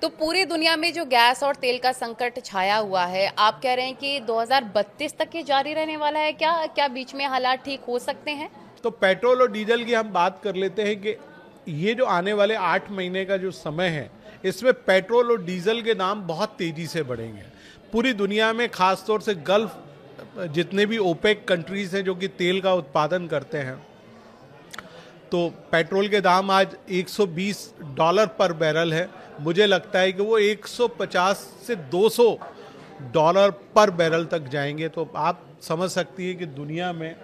तो पूरी दुनिया में जो गैस और तेल का संकट छाया हुआ है, आप कह रहे हैं कि 2032 तक ये जारी रहने वाला है क्या? क्या बीच में हालात ठीक हो सकते हैं? तो पेट्रोल और डीजल की हम बात कर लेते हैं कि ये जो आने वाले 8 महीने का जो समय है, इसमें पेट्रोल और डीजल के दाम बहुत तेजी से बढ़ेंगे। पूरी दुनिया में खासतौर से गल्फ जितने भी ओपेक कंट्रीज हैं जो कि तेल का उत्पादन करते हैं, तो पेट्रोल के दाम आज $120 पर बैरल है। मुझे लगता है कि वो 150 से $200 पर बैरल तक जाएंगे। तो आप समझ सकती है कि दुनिया में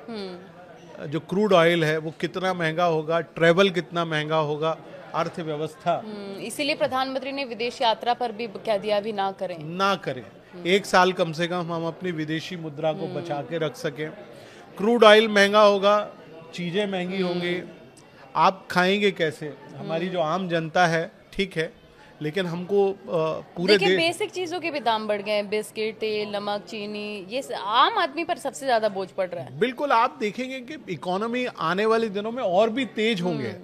जो क्रूड ऑयल है वो कितना महंगा होगा, ट्रेवल कितना महंगा होगा, अर्थव्यवस्था। इसीलिए प्रधानमंत्री ने विदेश यात्रा पर भी कह दिया भी ना करें। एक साल कम से कम हम अपनी विदेशी मुद्रा को बचा के रख सकें। क्रूड ऑयल महंगा होगा, चीजें महंगी होंगी, आप खाएंगे कैसे? हमारी जो आम जनता है, ठीक है, लेकिन हमको पूरे बेसिक चीजों के भी दाम बढ़ गए हैं, बिस्किट, तेल, नमक, चीनी, ये आम आदमी पर सबसे ज्यादा बोझ पड़ रहा है। बिल्कुल, आप देखेंगे कि इकोनॉमी आने वाले दिनों में और भी तेज होंगे।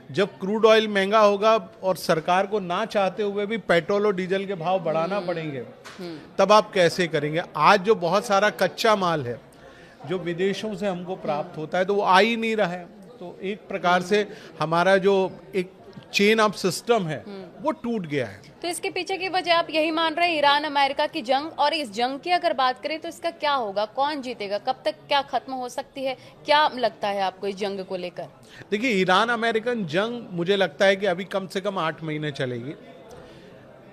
जब क्रूड ऑयल महंगा होगा और सरकार को ना चाहते हुए भी पेट्रोल और डीजल के भाव बढ़ाना पड़ेंगे, तब आप कैसे करेंगे? आज जो बहुत सारा कच्चा माल है जो विदेशों से हमको प्राप्त होता है, तो वो आ ही नहीं रहा है। तो एक प्रकार से हमारा जो एक चेन ऑफ सिस्टम है वो टूट गया है। तो इसके पीछे की वजह आप यही मान रहे हैं, ईरान अमेरिका की जंग? और इस जंग की अगर बात करें तो इसका क्या होगा, कौन जीतेगा, कब तक क्या खत्म हो सकती है? क्या लगता है आपको इस जंग को लेकर? देखिए, ईरान अमेरिकन जंग मुझे लगता है कि अभी कम से कम 8 महीने चलेगी।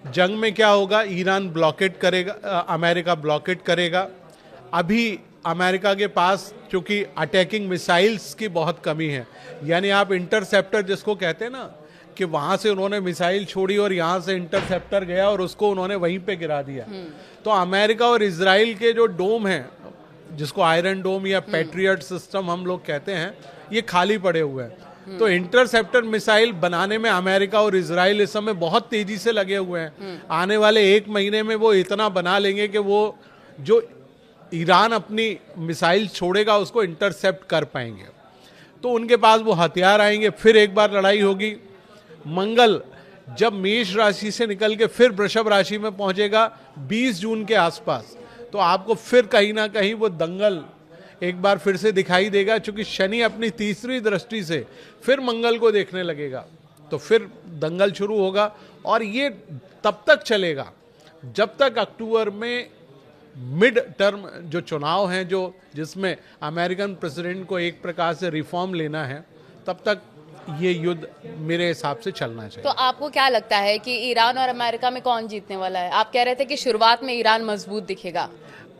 जंग में क्या होगा, ईरान ब्लॉकेट करेगा, अमेरिका ब्लॉकेट करेगा। अभी अमेरिका के पास चूंकि अटैकिंग मिसाइल्स की बहुत कमी है, यानी आप इंटरसेप्टर जिसको कहते हैं ना, कि वहां से उन्होंने मिसाइल छोड़ी और यहां से इंटरसेप्टर गया और उसको उन्होंने वहीं पे गिरा दिया। तो अमेरिका और इजराइल के जो डोम हैं, जिसको आयरन डोम या पैट्रियट सिस्टम हम लोग कहते हैं, ये खाली पड़े हुए हैं। तो इंटरसेप्टर मिसाइल बनाने में अमेरिका और इजराइल इस समय बहुत तेजी से लगे हुए हैं। आने वाले 1 महीने में वो इतना बना लेंगे कि वो जो ईरान अपनी मिसाइल छोड़ेगा उसको इंटरसेप्ट कर पाएंगे। तो उनके पास वो हथियार आएंगे, फिर एक बार लड़ाई होगी। मंगल जब मेष राशि से निकल के फिर वृषभ राशि में पहुंचेगा 20 जून के आसपास, तो आपको फिर कहीं ना कहीं वो दंगल एक बार फिर से दिखाई देगा, क्योंकि शनि अपनी तीसरी दृष्टि से फिर मंगल को देखने लगेगा। तो फिर दंगल शुरू होगा और ये तब तक चलेगा जब तक अक्टूबर में मिड टर्म जो चुनाव हैं, जो जिसमें अमेरिकन प्रेसिडेंट को एक प्रकार से रिफॉर्म लेना है, तब तक ये युद्ध मेरे हिसाब से चलना चाहिए। तो आपको क्या लगता है कि ईरान और अमेरिका में कौन जीतने वाला है? आप कह रहे थे कि शुरुआत में ईरान मजबूत दिखेगा।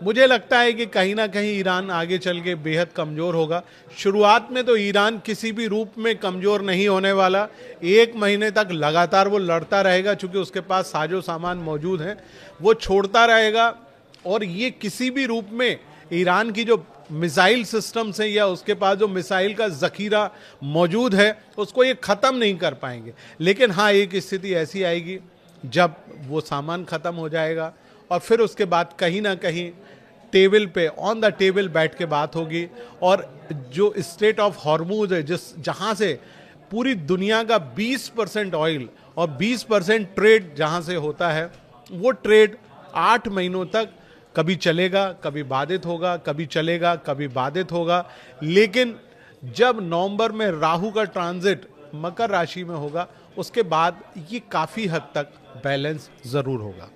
मुझे लगता है कि कहीं ना कहीं ईरान आगे चल के बेहद कमजोर होगा। शुरुआत में तो ईरान किसी भी रूप में कमजोर नहीं होने वाला। 1 महीने तक लगातार वो लड़ता रहेगा, चूंकि उसके पास साजो सामान मौजूद है, वो छोड़ता रहेगा। और ये किसी भी रूप में ईरान की जो मिसाइल सिस्टम्स हैं या उसके पास जो मिसाइल का जखीरा मौजूद है, उसको ये ख़त्म नहीं कर पाएंगे। लेकिन हाँ, एक स्थिति ऐसी आएगी जब वो सामान ख़त्म हो जाएगा और फिर उसके बाद कहीं ना कहीं टेबल पे, ऑन द टेबल बैठ के बात होगी। और जो स्ट्रेट ऑफ हॉर्मूज है, जहाँ से पूरी दुनिया का 20% ऑयल और 20% ट्रेड जहाँ से होता है, वो ट्रेड 8 महीनों तक कभी चलेगा, कभी बाधित होगा, कभी चलेगा, कभी बाधित होगा। लेकिन जब नवंबर में राहु का ट्रांजिट मकर राशि में होगा, उसके बाद ये काफ़ी हद तक बैलेंस ज़रूर होगा।